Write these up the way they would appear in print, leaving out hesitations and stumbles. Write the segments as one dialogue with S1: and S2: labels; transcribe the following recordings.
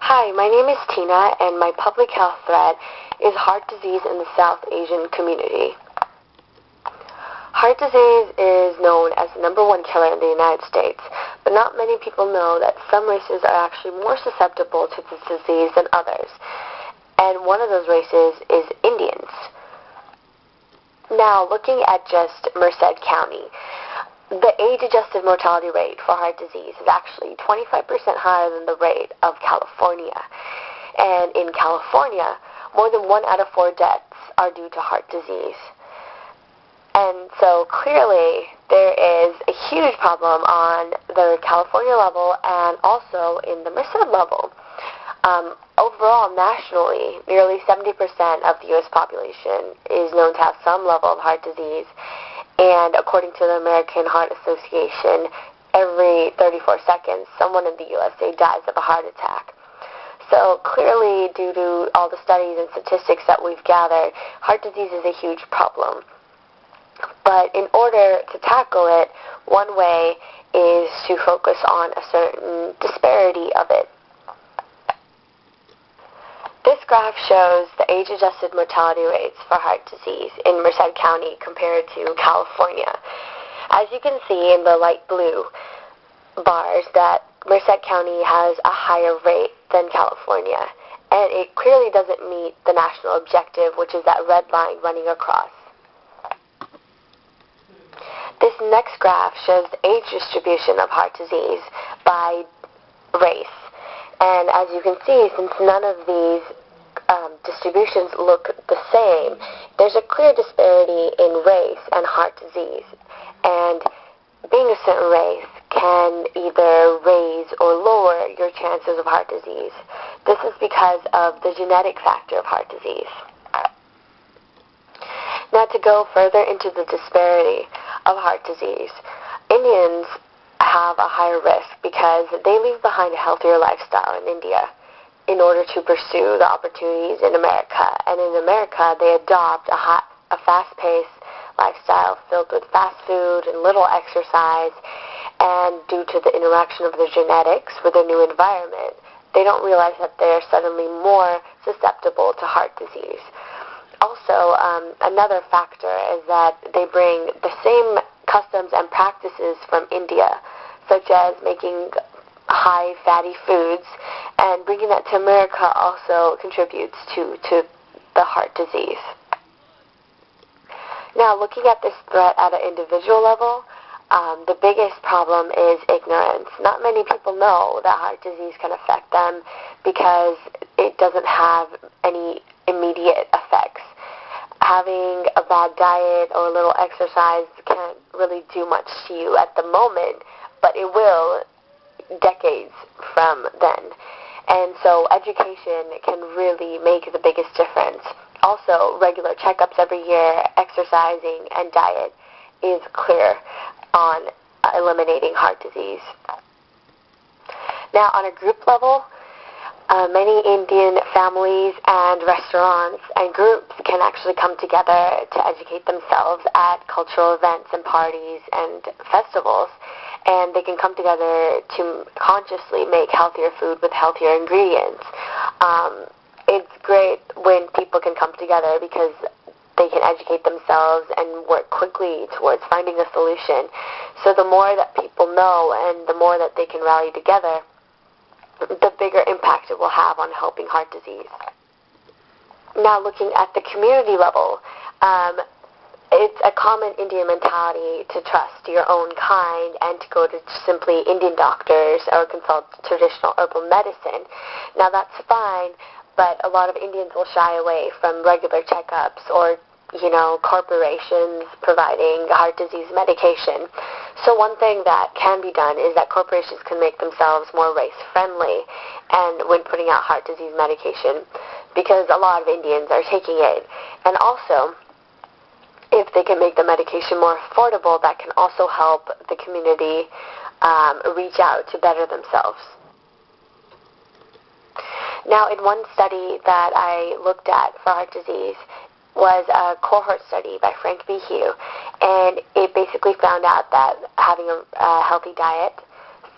S1: Hi, my name is Tina, and my public health thread is heart disease in the South Asian community. Heart disease is known as the #1 killer in the United States, but not many people know that some races are actually more susceptible to this disease than others, and one of those races is Indians. Now, looking at just Merced County, the age-adjusted mortality rate for heart disease is actually 25% higher than the rate of California. And in California, more than 1 out of 4 deaths are due to heart disease. And so clearly there is a huge problem on the California level and also in the Merced level. Overall, nationally, nearly 70% of the U.S. population is known to have some level of heart disease. And according to the American Heart Association, every 34 seconds, someone in the USA dies of a heart attack. So clearly, due to all the studies and statistics that we've gathered, heart disease is a huge problem. But in order to tackle it, one way is to focus on a certain disparity of it. This graph shows the age-adjusted mortality rates for heart disease in Merced County compared to California. As you can see in the light blue bars, that Merced County has a higher rate than California, and it clearly doesn't meet the national objective, which is that red line running across. This next graph shows the age distribution of heart disease by race. And as you can see, since none of these distributions look the same, there's a clear disparity in race and heart disease. And being a certain race can either raise or lower your chances of heart disease. This is because of the genetic factor of heart disease. Now, to go further into the disparity of heart disease, Indians have a higher risk because they leave behind a healthier lifestyle in India in order to pursue the opportunities in America. And in America, they adopt a fast-paced lifestyle filled with fast food and little exercise. And due to the interaction of their genetics with their new environment, they don't realize that they're suddenly more susceptible to heart disease. Also, another factor is that they bring the same customs and practices from India, such as making high fatty foods, and bringing that to America also contributes to the heart disease. Now, looking at this threat at an individual level, the biggest problem is ignorance. Not many people know that heart disease can affect them because it doesn't have any immediate effects. Having a bad diet or a little exercise can't really do much to you at the moment, but it will decades from then. And so education can really make the biggest difference. Also, regular checkups every year, exercising, and diet is clear on eliminating heart disease. Now, on a group level, many Indian families and restaurants and groups can actually come together to educate themselves at cultural events and parties and festivals, and they can come together to consciously make healthier food with healthier ingredients. It's great when people can come together because they can educate themselves and work quickly towards finding a solution. So the more that people know and the more that they can rally together, the bigger impact it will have on helping heart disease. Now, looking at the community level, it's a common Indian mentality to trust your own kind and to go to simply Indian doctors or consult traditional herbal medicine. Now, that's fine, but a lot of Indians will shy away from regular checkups or corporations providing heart disease medication. So one thing that can be done is that corporations can make themselves more race-friendly and when putting out heart disease medication, because a lot of Indians are taking it. And also, if they can make the medication more affordable, that can also help the community reach out to better themselves. Now, in one study that I looked at for heart disease, was a cohort study by Frank Behe, and it basically found out that having a healthy diet,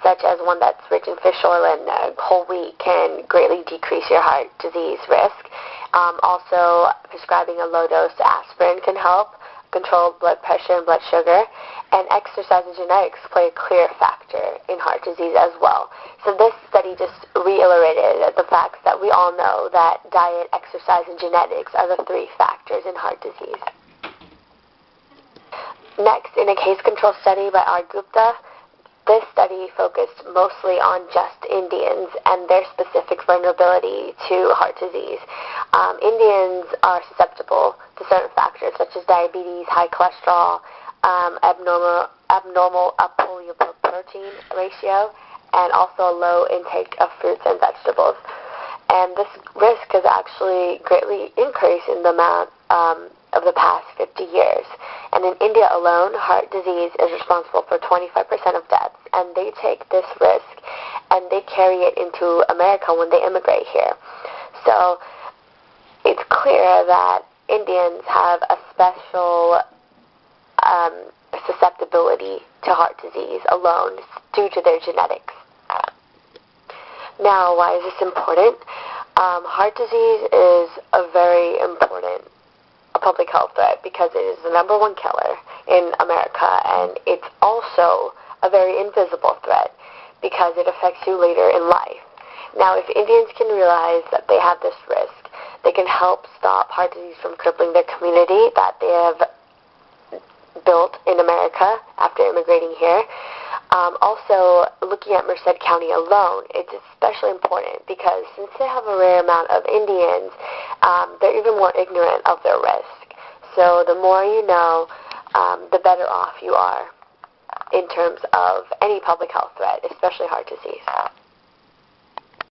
S1: such as one that's rich in fish oil and whole wheat, can greatly decrease your heart disease risk. Also, prescribing a low-dose aspirin can help control blood pressure and blood sugar, and exercise and genetics play a clear factor in heart disease as well. So this study just reiterated the facts that we all know, that diet, exercise, and genetics are the 3 factors in heart disease. Next, in a case control study by R. Gupta, this study focused mostly on just Indians and their specific vulnerability to heart disease. Indians are susceptible to certain factors such as diabetes, high cholesterol, abnormal apolipoprotein ratio, and also a low intake of fruits and vegetables. And this risk has actually greatly increased in the amount of the past 50 years. And in India alone, heart disease is responsible for 25% of deaths, and they take this risk and they carry it into America when they immigrate here. So it's clear that Indians have a special susceptibility to heart disease alone due to their genetics. Now, why is this important? Heart disease is a very important public health threat because it is the #1 killer in America, and it's also a very invisible threat because it affects you later in life. Now, if Indians can realize that they have this risk, they can help stop heart disease from crippling their community that they have built in America after immigrating here. Also, looking at Merced County alone, it's especially important because since they have a rare amount of Indians, they're even more ignorant of their risk. So the more you know, the better off you are in terms of any public health threat, especially heart disease.